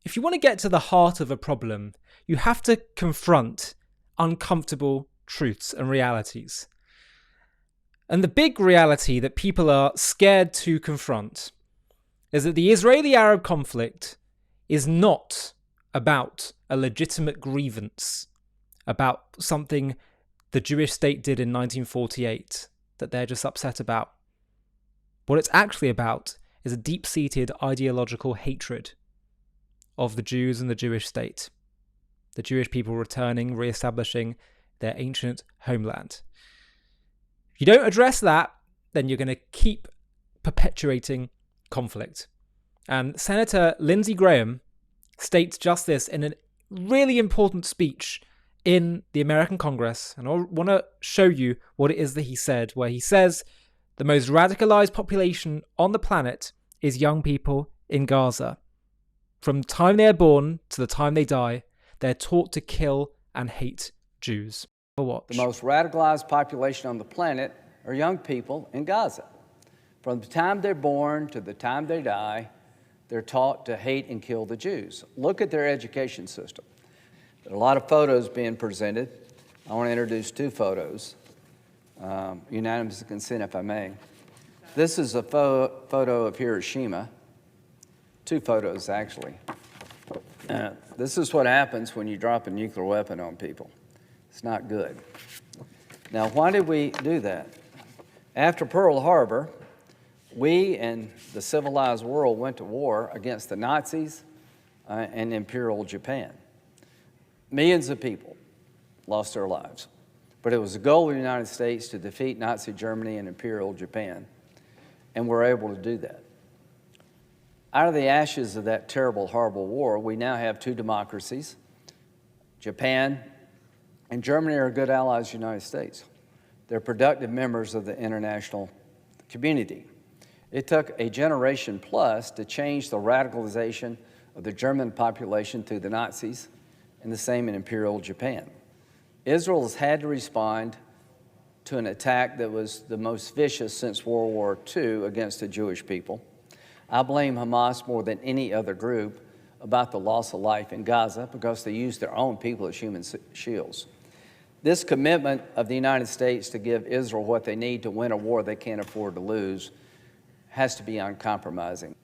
if you want to get to the heart of a problem, you have to confront uncomfortable truths and realities. And the big reality that people are scared to confront is that the Israeli-Arab conflict is not about a legitimate grievance, about something the Jewish state did in 1948 that they're just upset about. What it's actually about is a deep-seated ideological hatred of the Jews and the Jewish state, the Jewish people returning, re-establishing their ancient homeland. If you don't address that, then you're going to keep perpetuating conflict. And Senator Lindsey Graham states just this in a really important speech in the American Congress. And I want to show you what it is that he said, where he says the most radicalized population on the planet is young people in Gaza. From the time they are born to the time they die, they're taught to kill and hate Jews. Watch. The most radicalized population on the planet are young people in Gaza. From the time they're born to the time they die, they're taught to hate and kill the Jews. Look at their education system. There are a lot of photos being presented. I want to introduce two photos. Unanimous consent, if I may. This is a photo of Hiroshima. Two photos, actually. This is what happens when you drop a nuclear weapon on people. It's not good. Now, why did we do that? After Pearl Harbor, we and the civilized world went to war against the Nazis and Imperial Japan. Millions of people lost their lives. But it was the goal of the United States to defeat Nazi Germany and Imperial Japan, and we're able to do that. Out of the ashes of that terrible, horrible war, we now have two democracies. Japan and Germany are good allies of the United States. They're productive members of the international community. It took a generation plus to change the radicalization of the German population through the Nazis, and the same in Imperial Japan. Israel has had to respond to an attack that was the most vicious since World War II against the Jewish people. I blame Hamas more than any other group about the loss of life in Gaza because they used their own people as human shields. This commitment of the United States to give Israel what they need to win a war they can't afford to lose has to be uncompromising.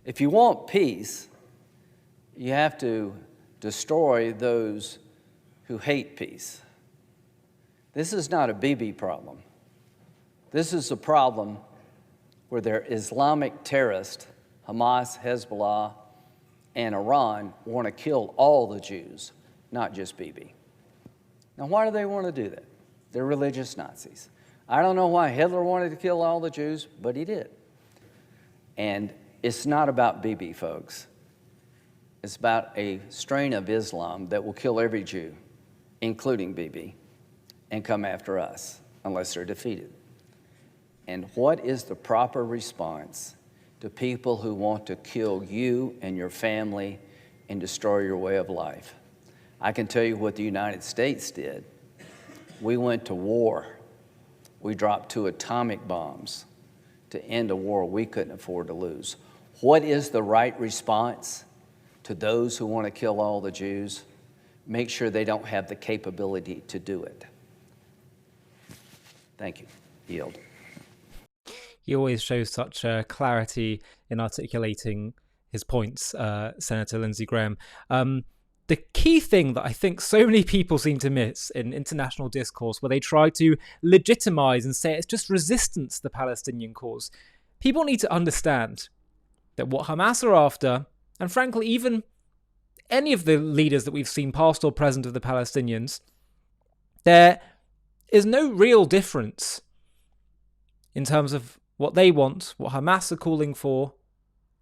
If you want peace, you have to destroy those who hate peace. This is not a Bibi problem. This is a problem where their Islamic terrorists, Hamas, Hezbollah, and Iran, want to kill all the Jews, not just Bibi. Now, why do they want to do that? They're religious Nazis. I don't know why Hitler wanted to kill all the Jews, but he did. And it's not about Bibi, folks. It's about a strain of Islam that will kill every Jew, including Bibi, and come after us unless they're defeated. And what is the proper response to people who want to kill you and your family and destroy your way of life? I can tell you what the United States did. We went to war. We dropped 2 atomic bombs to end a war we couldn't afford to lose. What is the right response to those who want to kill all the Jews? Make sure they don't have the capability to do it. Thank you. Yield. He always shows such clarity in articulating his points, Senator Lindsey Graham. The key thing that I think so many people seem to miss in international discourse, where they try to legitimize and say it's just resistance to the Palestinian cause, people need to understand that what Hamas are after, and frankly even any of the leaders that we've seen past or present of the Palestinians, there is no real difference in terms of what they want, what Hamas are calling for,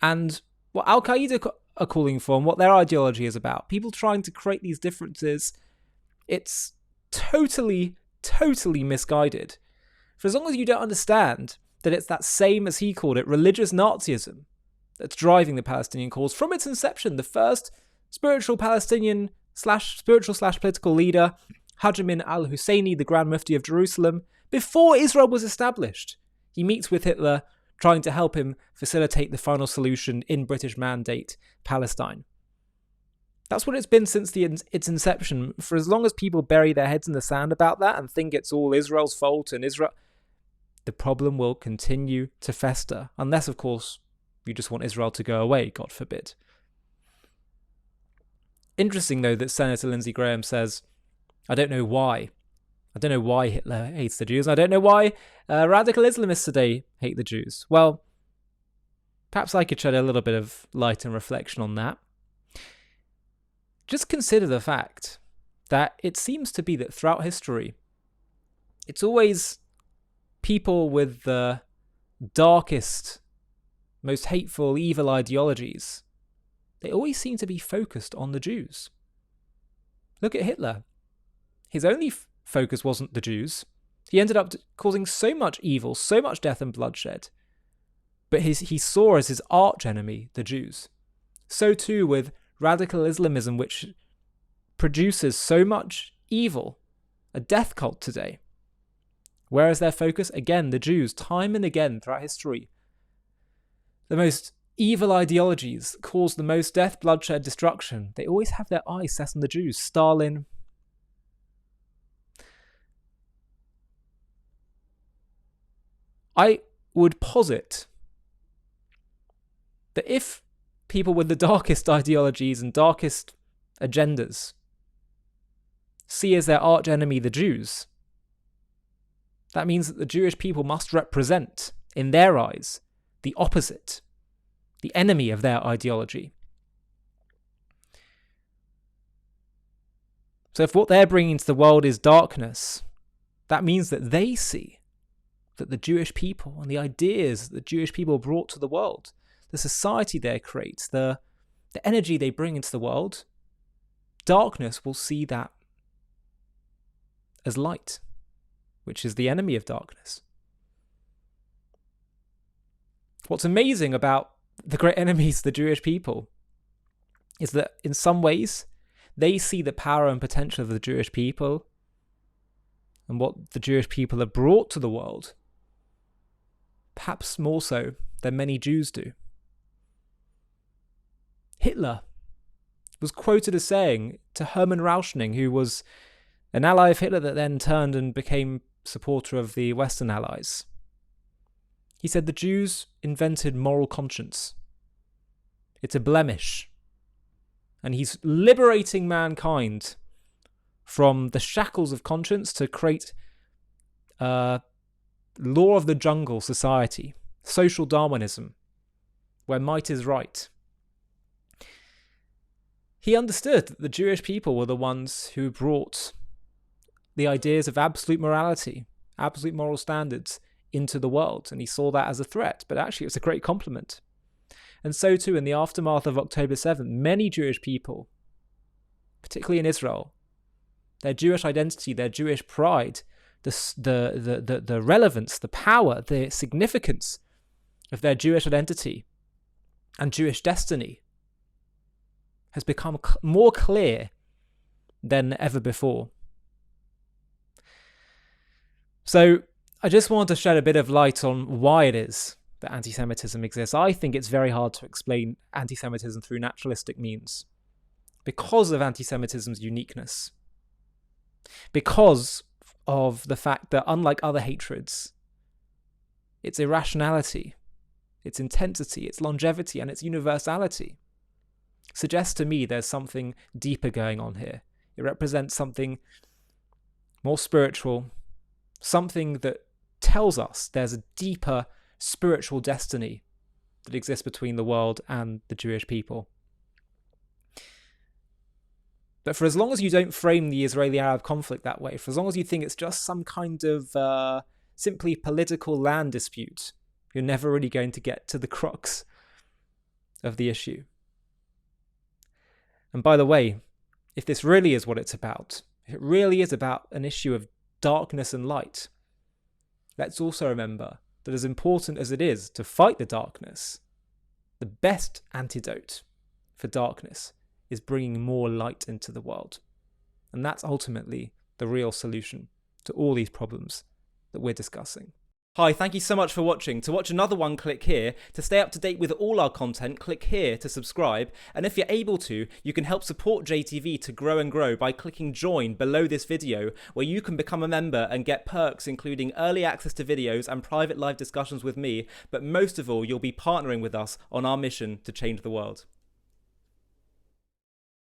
and what Al-Qaeda are calling for, and what their ideology is about. People trying to create these differences, it's totally misguided. For as long as you don't understand that it's that same, as he called it, religious Nazism that's driving the Palestinian cause from its inception, the first spiritual Palestinian spiritual/political leader, Hajj Amin al-Husseini, the Grand Mufti of Jerusalem, before Israel was established. He meets with Hitler trying to help him facilitate the final solution in British Mandate Palestine. That's what it's been since its inception. For as long as people bury their heads in the sand about that and think it's all Israel's fault and the problem will continue to fester. Unless, of course, you just want Israel to go away, God forbid. Interesting, though, that Senator Lindsey Graham says, I don't know why Hitler hates the Jews. I don't know why radical Islamists today hate the Jews. Well, perhaps I could shed a little bit of light and reflection on that. Just consider the fact that it seems to be that throughout history, it's always people with the darkest, most hateful, evil ideologies. They always seem to be focused on the Jews. Look at Hitler. His only focus wasn't the Jews. He ended up causing so much evil, so much death and bloodshed. But he saw as his arch enemy the Jews. So too with radical Islamism, which produces so much evil, a death cult today. Where is their focus? Again, the Jews, time and again throughout history. The most evil ideologies cause the most death, bloodshed, destruction. They always have their eyes set on the Jews. Stalin. I would posit that if people with the darkest ideologies and darkest agendas see as their arch enemy the Jews, that means that the Jewish people must represent, in their eyes, the opposite, the enemy of their ideology. So if what they're bringing to the world is darkness, that means that they see that the Jewish people and the ideas that the Jewish people brought to the world, the society they create, the energy they bring into the world, darkness will see that as light, which is the enemy of darkness. What's amazing about the great enemies of the Jewish people is that in some ways they see the power and potential of the Jewish people and what the Jewish people have brought to the world, perhaps more so than many Jews do. Hitler was quoted as saying to Hermann Rauschning, who was an ally of Hitler that then turned and became supporter of the Western Allies. He said the Jews invented moral conscience. It's a blemish. And he's liberating mankind from the shackles of conscience to create a law of the jungle society, social Darwinism, where might is right. He understood that the Jewish people were the ones who brought the ideas of absolute morality, absolute moral standards into the world, and he saw that as a threat, but actually it was a great compliment. And so too, in the aftermath of October 7th, many Jewish people, particularly in Israel, their Jewish identity, their Jewish pride, the relevance, the power, the significance of their Jewish identity and Jewish destiny has become more clear than ever before. So I just wanted to shed a bit of light on why it is that anti-Semitism exists. I think it's very hard to explain anti-Semitism through naturalistic means because of anti-Semitism's uniqueness. Because of the fact that, unlike other hatreds, its irrationality, its intensity, its longevity, and its universality suggests to me there's something deeper going on here. It represents something more spiritual, something that tells us there's a deeper spiritual destiny that exists between the world and the Jewish people. But for as long as you don't frame the Israeli-Arab conflict that way, for as long as you think it's just some kind of simply political land dispute, you're never really going to get to the crux of the issue. And by the way, if this really is what it's about, if it really is about an issue of darkness and light, let's also remember that as important as it is to fight the darkness, the best antidote for darkness is bringing more light into the world. And that's ultimately the real solution to all these problems that we're discussing. Hi, thank you so much for watching. To watch another one, click here. To stay up to date with all our content, click here to subscribe. And if you're able to, you can help support JTV to grow and grow by clicking join below this video, where you can become a member and get perks including early access to videos and private live discussions with me. But most of all, you'll be partnering with us on our mission to change the world.